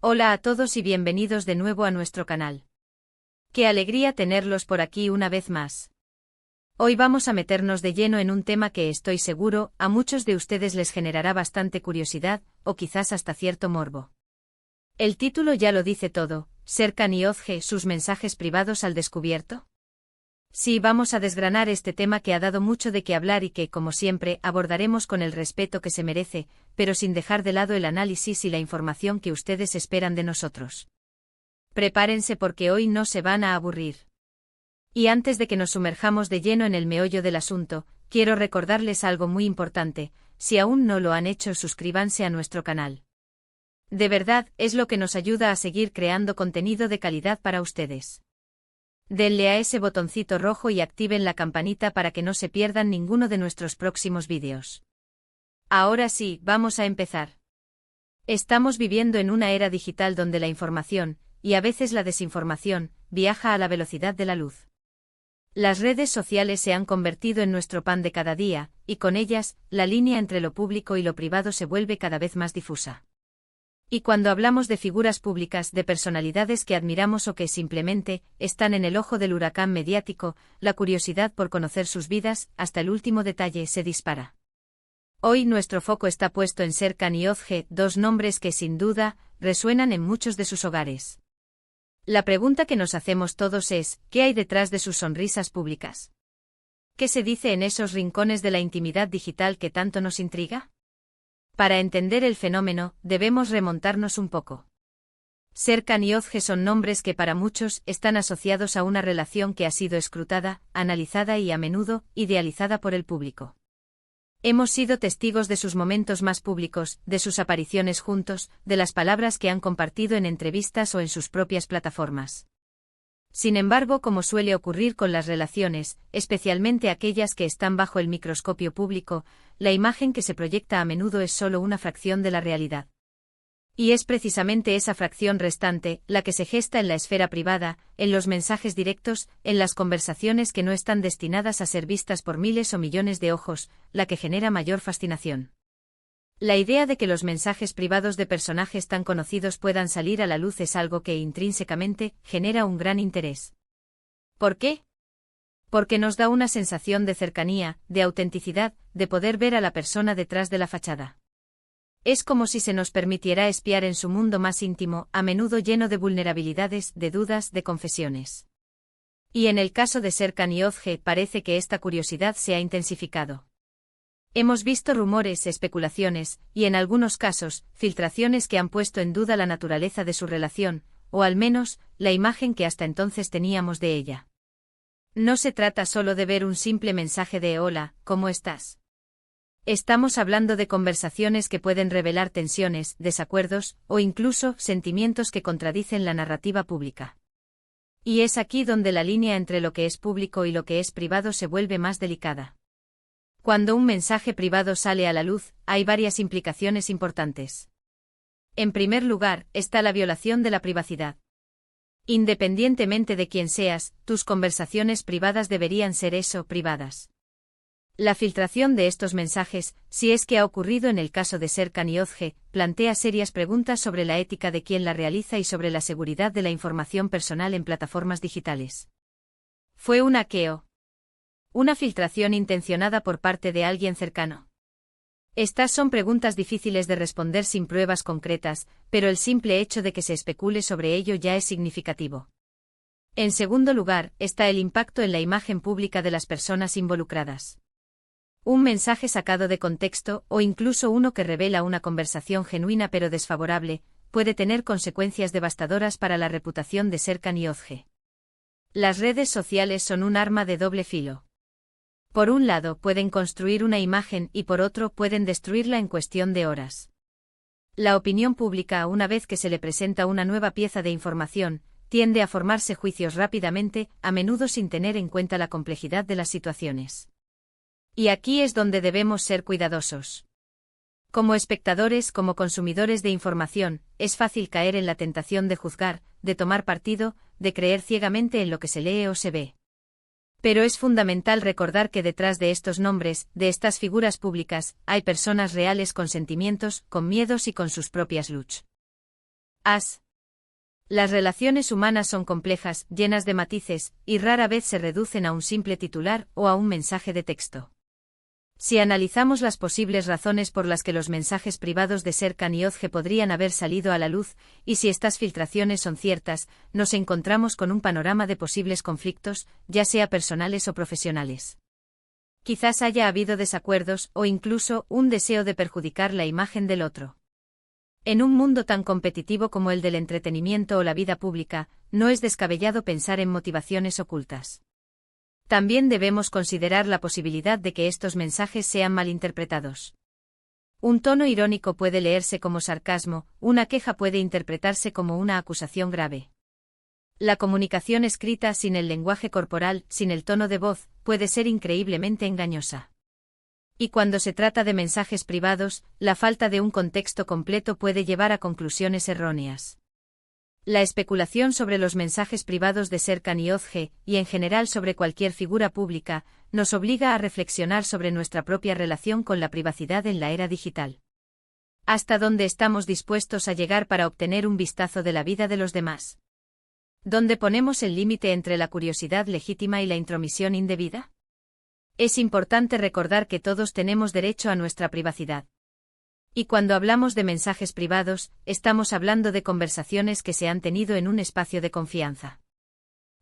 Hola a todos y bienvenidos de nuevo a nuestro canal. Qué alegría tenerlos por aquí una vez más. Hoy vamos a meternos de lleno en un tema que estoy seguro a muchos de ustedes les generará bastante curiosidad, o quizás hasta cierto morbo. El título ya lo dice todo: ¿Serkan Yozge, sus mensajes privados al descubierto? Sí, vamos a desgranar este tema que ha dado mucho de qué hablar y que, como siempre, abordaremos con el respeto que se merece, pero sin dejar de lado el análisis y la información que ustedes esperan de nosotros. Prepárense porque hoy no se van a aburrir. Y antes de que nos sumerjamos de lleno en el meollo del asunto, quiero recordarles algo muy importante: si aún no lo han hecho, suscríbanse a nuestro canal. De verdad, es lo que nos ayuda a seguir creando contenido de calidad para ustedes. Denle a ese botoncito rojo y activen la campanita para que no se pierdan ninguno de nuestros próximos vídeos. Ahora sí, vamos a empezar. Estamos viviendo en una era digital donde la información, y a veces la desinformación, viaja a la velocidad de la luz. Las redes sociales se han convertido en nuestro pan de cada día, y con ellas, la línea entre lo público y lo privado se vuelve cada vez más difusa. Y cuando hablamos de figuras públicas, de personalidades que admiramos o que simplemente están en el ojo del huracán mediático, la curiosidad por conocer sus vidas, hasta el último detalle, se dispara. Hoy nuestro foco está puesto en Serkan Yozge, dos nombres que sin duda resuenan en muchos de sus hogares. La pregunta que nos hacemos todos es: ¿qué hay detrás de sus sonrisas públicas? ¿Qué se dice en esos rincones de la intimidad digital que tanto nos intriga? Para entender el fenómeno, debemos remontarnos un poco. Serkan y Yozge son nombres que para muchos están asociados a una relación que ha sido escrutada, analizada y a menudo idealizada por el público. Hemos sido testigos de sus momentos más públicos, de sus apariciones juntos, de las palabras que han compartido en entrevistas o en sus propias plataformas. Sin embargo, como suele ocurrir con las relaciones, especialmente aquellas que están bajo el microscopio público, la imagen que se proyecta a menudo es solo una fracción de la realidad. Y es precisamente esa fracción restante la que se gesta en la esfera privada, en los mensajes directos, en las conversaciones que no están destinadas a ser vistas por miles o millones de ojos, la que genera mayor fascinación. La idea de que los mensajes privados de personajes tan conocidos puedan salir a la luz es algo que intrínsecamente genera un gran interés. ¿Por qué? Porque nos da una sensación de cercanía, de autenticidad, de poder ver a la persona detrás de la fachada. Es como si se nos permitiera espiar en su mundo más íntimo, a menudo lleno de vulnerabilidades, de dudas, de confesiones. Y en el caso de Serkan Yozge parece que esta curiosidad se ha intensificado. Hemos visto rumores, especulaciones, y en algunos casos, filtraciones que han puesto en duda la naturaleza de su relación, o al menos, la imagen que hasta entonces teníamos de ella. No se trata solo de ver un simple mensaje de «Hola, ¿cómo estás?». Estamos hablando de conversaciones que pueden revelar tensiones, desacuerdos, o incluso sentimientos que contradicen la narrativa pública. Y es aquí donde la línea entre lo que es público y lo que es privado se vuelve más delicada. Cuando un mensaje privado sale a la luz, hay varias implicaciones importantes. En primer lugar, está la violación de la privacidad. Independientemente de quién seas, tus conversaciones privadas deberían ser eso, privadas. La filtración de estos mensajes, si es que ha ocurrido en el caso de Serkan Yozge, plantea serias preguntas sobre la ética de quien la realiza y sobre la seguridad de la información personal en plataformas digitales. ¿Fue un hackeo? ¿Una filtración intencionada por parte de alguien cercano? Estas son preguntas difíciles de responder sin pruebas concretas, pero el simple hecho de que se especule sobre ello ya es significativo. En segundo lugar, está el impacto en la imagen pública de las personas involucradas. Un mensaje sacado de contexto, o incluso uno que revela una conversación genuina pero desfavorable, puede tener consecuencias devastadoras para la reputación de Serkan Yozge. Las redes sociales son un arma de doble filo. Por un lado pueden construir una imagen y por otro pueden destruirla en cuestión de horas. La opinión pública, una vez que se le presenta una nueva pieza de información, tiende a formarse juicios rápidamente, a menudo sin tener en cuenta la complejidad de las situaciones. Y aquí es donde debemos ser cuidadosos. Como espectadores, como consumidores de información, es fácil caer en la tentación de juzgar, de tomar partido, de creer ciegamente en lo que se lee o se ve. Pero es fundamental recordar que detrás de estos nombres, de estas figuras públicas, hay personas reales con sentimientos, con miedos y con sus propias luchas. As. Las relaciones humanas son complejas, llenas de matices, y rara vez se reducen a un simple titular o a un mensaje de texto. Si analizamos las posibles razones por las que los mensajes privados de Serkan y Özge podrían haber salido a la luz, y si estas filtraciones son ciertas, nos encontramos con un panorama de posibles conflictos, ya sea personales o profesionales. Quizás haya habido desacuerdos o incluso un deseo de perjudicar la imagen del otro. En un mundo tan competitivo como el del entretenimiento o la vida pública, no es descabellado pensar en motivaciones ocultas. También debemos considerar la posibilidad de que estos mensajes sean malinterpretados. Un tono irónico puede leerse como sarcasmo, una queja puede interpretarse como una acusación grave. La comunicación escrita sin el lenguaje corporal, sin el tono de voz, puede ser increíblemente engañosa. Y cuando se trata de mensajes privados, la falta de un contexto completo puede llevar a conclusiones erróneas. La especulación sobre los mensajes privados de Serkan y Özge, y en general sobre cualquier figura pública, nos obliga a reflexionar sobre nuestra propia relación con la privacidad en la era digital. ¿Hasta dónde estamos dispuestos a llegar para obtener un vistazo de la vida de los demás? ¿Dónde ponemos el límite entre la curiosidad legítima y la intromisión indebida? Es importante recordar que todos tenemos derecho a nuestra privacidad. Y cuando hablamos de mensajes privados, estamos hablando de conversaciones que se han tenido en un espacio de confianza.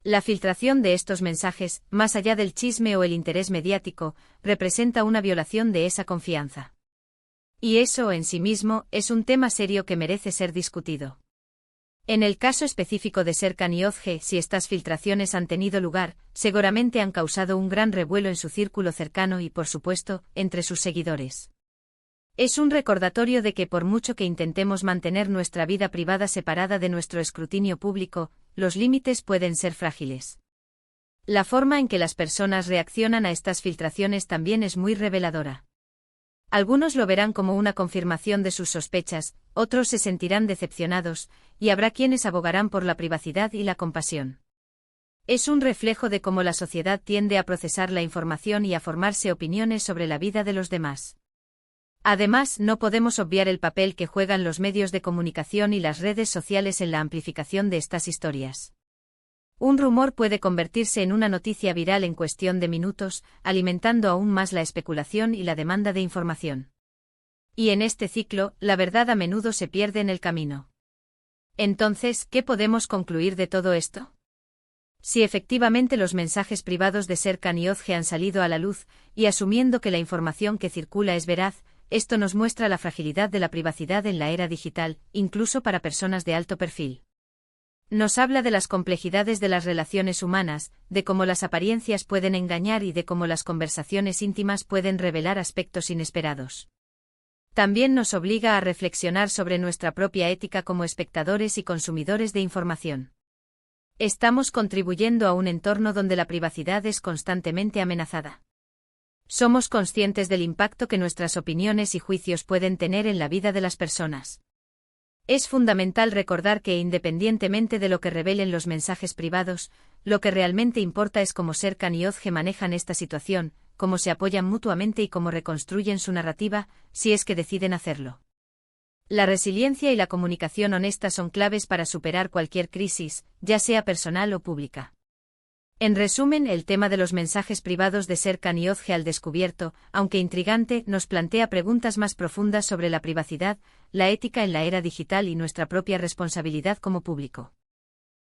La filtración de estos mensajes, más allá del chisme o el interés mediático, representa una violación de esa confianza. Y eso en sí mismo es un tema serio que merece ser discutido. En el caso específico de Serkan y Özge, si estas filtraciones han tenido lugar, seguramente han causado un gran revuelo en su círculo cercano y, por supuesto, entre sus seguidores. Es un recordatorio de que por mucho que intentemos mantener nuestra vida privada separada de nuestro escrutinio público, los límites pueden ser frágiles. La forma en que las personas reaccionan a estas filtraciones también es muy reveladora. Algunos lo verán como una confirmación de sus sospechas, otros se sentirán decepcionados, y habrá quienes abogarán por la privacidad y la compasión. Es un reflejo de cómo la sociedad tiende a procesar la información y a formarse opiniones sobre la vida de los demás. Además, no podemos obviar el papel que juegan los medios de comunicación y las redes sociales en la amplificación de estas historias. Un rumor puede convertirse en una noticia viral en cuestión de minutos, alimentando aún más la especulación y la demanda de información. Y en este ciclo, la verdad a menudo se pierde en el camino. Entonces, ¿qué podemos concluir de todo esto? Si efectivamente los mensajes privados de Serkan y Özge han salido a la luz, y asumiendo que la información que circula es veraz, esto nos muestra la fragilidad de la privacidad en la era digital, incluso para personas de alto perfil. Nos habla de las complejidades de las relaciones humanas, de cómo las apariencias pueden engañar y de cómo las conversaciones íntimas pueden revelar aspectos inesperados. También nos obliga a reflexionar sobre nuestra propia ética como espectadores y consumidores de información. Estamos contribuyendo a un entorno donde la privacidad es constantemente amenazada. Somos conscientes del impacto que nuestras opiniones y juicios pueden tener en la vida de las personas. Es fundamental recordar que independientemente de lo que revelen los mensajes privados, lo que realmente importa es cómo Serkan y Özge manejan esta situación, cómo se apoyan mutuamente y cómo reconstruyen su narrativa, si es que deciden hacerlo. La resiliencia y la comunicación honesta son claves para superar cualquier crisis, ya sea personal o pública. En resumen, el tema de los mensajes privados de Serkan y Özge al descubierto, aunque intrigante, nos plantea preguntas más profundas sobre la privacidad, la ética en la era digital y nuestra propia responsabilidad como público.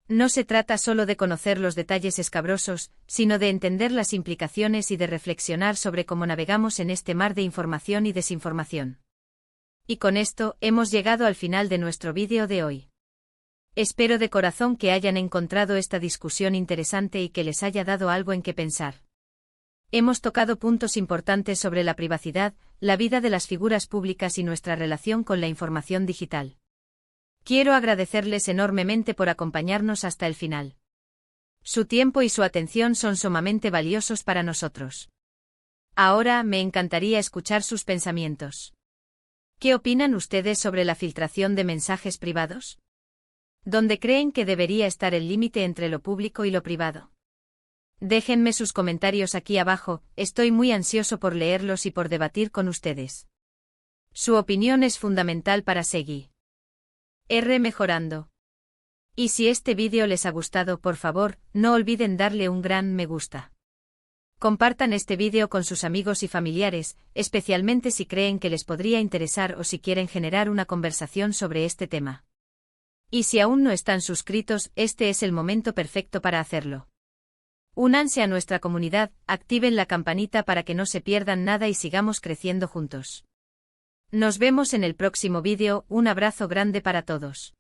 No se trata solo de conocer los detalles escabrosos, sino de entender las implicaciones y de reflexionar sobre cómo navegamos en este mar de información y desinformación. Y con esto, hemos llegado al final de nuestro vídeo de hoy. Espero de corazón que hayan encontrado esta discusión interesante y que les haya dado algo en qué pensar. Hemos tocado puntos importantes sobre la privacidad, la vida de las figuras públicas y nuestra relación con la información digital. Quiero agradecerles enormemente por acompañarnos hasta el final. Su tiempo y su atención son sumamente valiosos para nosotros. Ahora me encantaría escuchar sus pensamientos. ¿Qué opinan ustedes sobre la filtración de mensajes privados? ¿Dónde creen que debería estar el límite entre lo público y lo privado? Déjenme sus comentarios aquí abajo, estoy muy ansioso por leerlos y por debatir con ustedes. Su opinión es fundamental para seguir. R mejorando. Y si este vídeo les ha gustado, por favor, no olviden darle un gran me gusta. Compartan este vídeo con sus amigos y familiares, especialmente si creen que les podría interesar o si quieren generar una conversación sobre este tema. Y si aún no están suscritos, este es el momento perfecto para hacerlo. Únanse a nuestra comunidad, activen la campanita para que no se pierdan nada y sigamos creciendo juntos. Nos vemos en el próximo vídeo, un abrazo grande para todos.